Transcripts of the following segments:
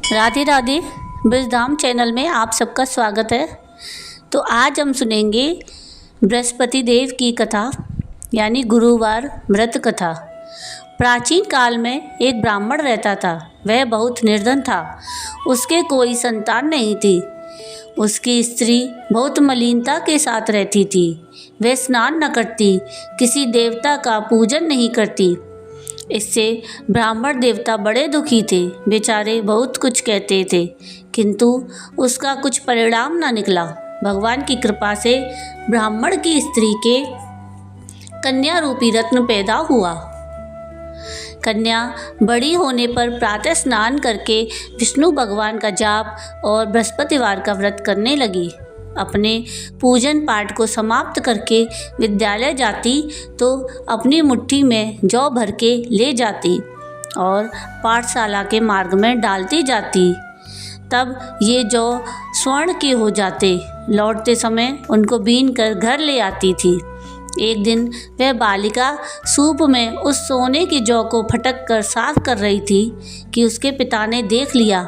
Radhe Radhe. Brajdham channel में आप सबका स्वागत है। तो आज हम सुनेंगे बृहस्पति देव की कथा यानी गुरुवार व्रत कथा। प्राचीन काल में एक ब्राह्मण रहता था। वह बहुत निर्धन था। उसके कोई संतान नहीं थी। उसकी स्त्री बहुत मलिनता के साथ रहती थी। वह स्नान न करती, किसी देवता का पूजन नहीं करती। इससे ब्राह्मण देवता बड़े दुखी थे। बेचारे बहुत कुछ कहते थे, किंतु उसका कुछ परिणाम न निकला। भगवान की कृपा से ब्राह्मण की स्त्री के कन्या रूपी रत्न पैदा हुआ। कन्या बड़ी होने पर प्रातः स्नान करके विष्णु भगवान का जाप और बृहस्पतिवार का व्रत करने लगी। अपने पूजन पाठ को समाप्त करके विद्यालय जाती तो अपनी मुट्ठी में जौ भर के ले जाती और पाठशाला के मार्ग में डालती जाती। तब ये जौ स्वर्ण के हो जाते। लौटते समय उनको बीन कर घर ले आती थी। एक दिन वह बालिका सूप में उस सोने की जौ को फटक कर साफ कर रही थी कि उसके पिता ने देख लिया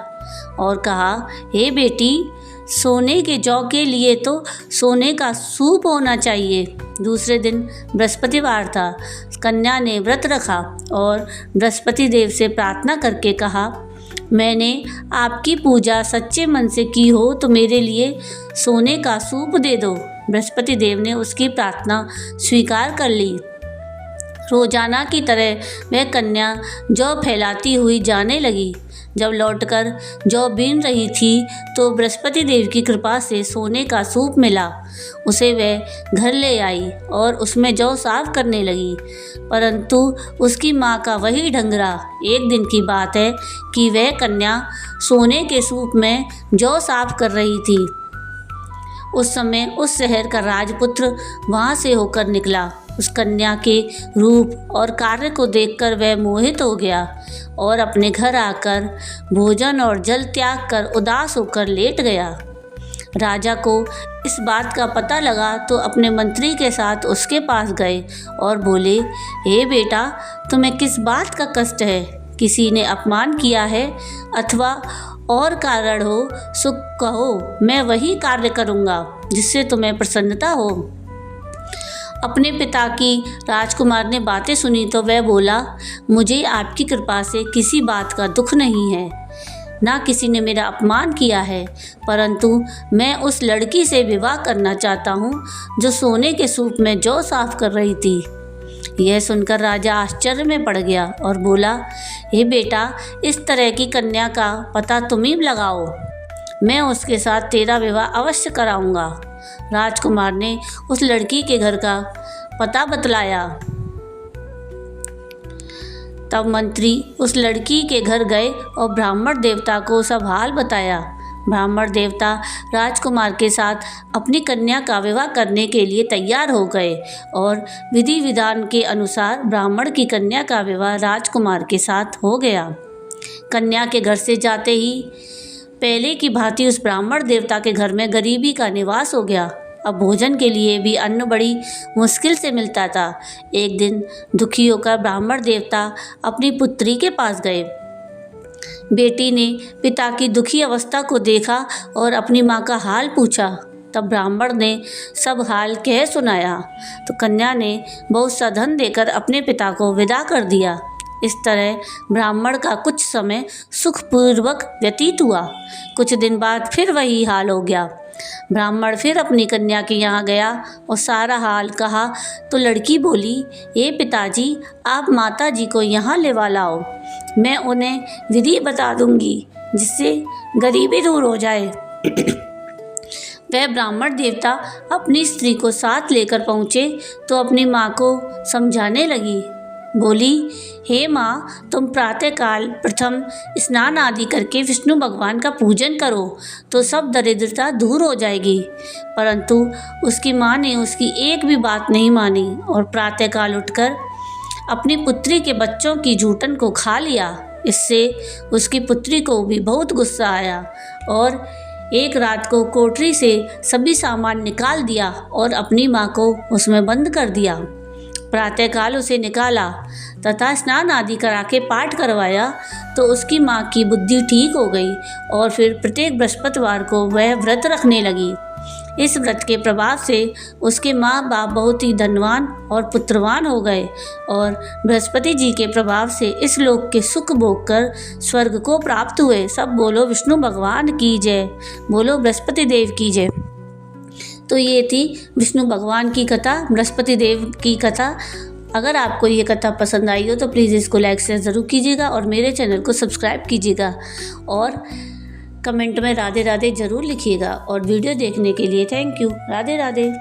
और कहा, हे बेटी, सोने के जौ के लिए तो सोने का सूप होना चाहिए। दूसरे दिन बृहस्पतिवार था। कन्या ने व्रत रखा और बृहस्पति देव से प्रार्थना करके कहा, मैंने आपकी पूजा सच्चे मन से की हो तो मेरे लिए सोने का सूप दे दो। बृहस्पति देव ने उसकी प्रार्थना स्वीकार कर ली। रोजाना की तरह वह कन्या जौ फैलाती हुई जाने लगी। जब लौटकर जौ बीन रही थी तो बृहस्पति देव की कृपा से सोने का सूप मिला। उसे वह घर ले आई और उसमें जौ साफ करने लगी, परंतु उसकी माँ का वही ढंगरा। एक दिन की बात है कि वह कन्या सोने के सूप में जौ साफ कर रही थी। उस समय उस शहर का राजपुत्र वहाँ से होकर निकला। उस कन्या के रूप और कार्य को देखकर वह मोहित हो गया और अपने घर आकर भोजन और जल त्याग कर उदास होकर लेट गया। राजा को इस बात का पता लगा तो अपने मंत्री के साथ उसके पास गए और बोले, हे बेटा, तुम्हें किस बात का कष्ट है? किसी ने अपमान किया है अथवा और कारण हो सो कहो, मैं वही कार्य करूँगा जिससे तुम्हें प्रसन्नता हो। अपने पिता की राजकुमार ने बातें सुनी तो वह बोला, मुझे आपकी कृपा से किसी बात का दुख नहीं है, ना किसी ने मेरा अपमान किया है, परंतु मैं उस लड़की से विवाह करना चाहता हूँ जो सोने के सूप में जौ साफ कर रही थी। यह सुनकर राजा आश्चर्य में पड़ गया और बोला, हे बेटा, इस तरह की कन्या का पता तुम ही लगाओ, मैं उसके साथ तेरा विवाह अवश्य कराऊंगा। राजकुमार ने उस लड़की के घर का पता बतलाया। तब मंत्री उस लड़की के घर गए और ब्राह्मण देवता को सब हाल बताया। ब्राह्मण देवता राजकुमार के साथ अपनी कन्या का विवाह करने के लिए तैयार हो गए और विधि विधान के अनुसार ब्राह्मण की कन्या का विवाह राजकुमार के साथ हो गया। कन्या के घर से जाते ही पहले की भांति उस ब्राह्मण देवता के घर में गरीबी का निवास हो गया। अब भोजन के लिए भी अन्न बड़ी मुश्किल से मिलता था। एक दिन दुखी होकर ब्राह्मण देवता अपनी पुत्री के पास गए। बेटी ने पिता की दुखी अवस्था को देखा और अपनी माँ का हाल पूछा। तब ब्राह्मण ने सब हाल कह सुनाया तो कन्या ने बहुत सा धन देकर अपने पिता को विदा कर दिया। इस तरह ब्राह्मण का कुछ समय सुखपूर्वक व्यतीत हुआ। कुछ दिन बाद फिर वही हाल हो गया। ब्राह्मण फिर अपनी कन्या के यहाँ गया और सारा हाल कहा तो लड़की बोली, हे पिताजी, आप माता जी को यहाँ लेवा लाओ, मैं उन्हें विधि बता दूंगी जिससे गरीबी दूर हो जाए। वह ब्राह्मण देवता अपनी स्त्री को साथ लेकर पहुँचे तो अपनी माँ को समझाने लगी। बोली, हे माँ, तुम प्रातःकाल प्रथम स्नान आदि करके विष्णु भगवान का पूजन करो तो सब दरिद्रता दूर हो जाएगी। परंतु उसकी माँ ने उसकी एक भी बात नहीं मानी और प्रातःकाल उठकर अपनी पुत्री के बच्चों की जूठन को खा लिया। इससे उसकी पुत्री को भी बहुत गुस्सा आया और एक रात को कोठरी से सभी सामान निकाल दिया और अपनी माँ को उसमें बंद कर दिया। प्रातःकाल उसे निकाला तथा स्नान आदि करा के पाठ करवाया तो उसकी माँ की बुद्धि ठीक हो गई और फिर प्रत्येक बृहस्पतिवार को वह व्रत रखने लगी। इस व्रत के प्रभाव से उसके माँ बाप बहुत ही धनवान और पुत्रवान हो गए और बृहस्पति जी के प्रभाव से इस लोक के सुख भोग कर स्वर्ग को प्राप्त हुए। सब बोलो विष्णु भगवान की जय, बोलो बृहस्पति देव की जय। तो ये थी विष्णु भगवान की कथा, बृहस्पति देव की कथा। अगर आपको ये कथा पसंद आई हो तो प्लीज़ इसको लाइक शेयर ज़रूर कीजिएगा और मेरे चैनल को सब्सक्राइब कीजिएगा और कमेंट में राधे राधे ज़रूर लिखिएगा। और वीडियो देखने के लिए थैंक यू। राधे राधे।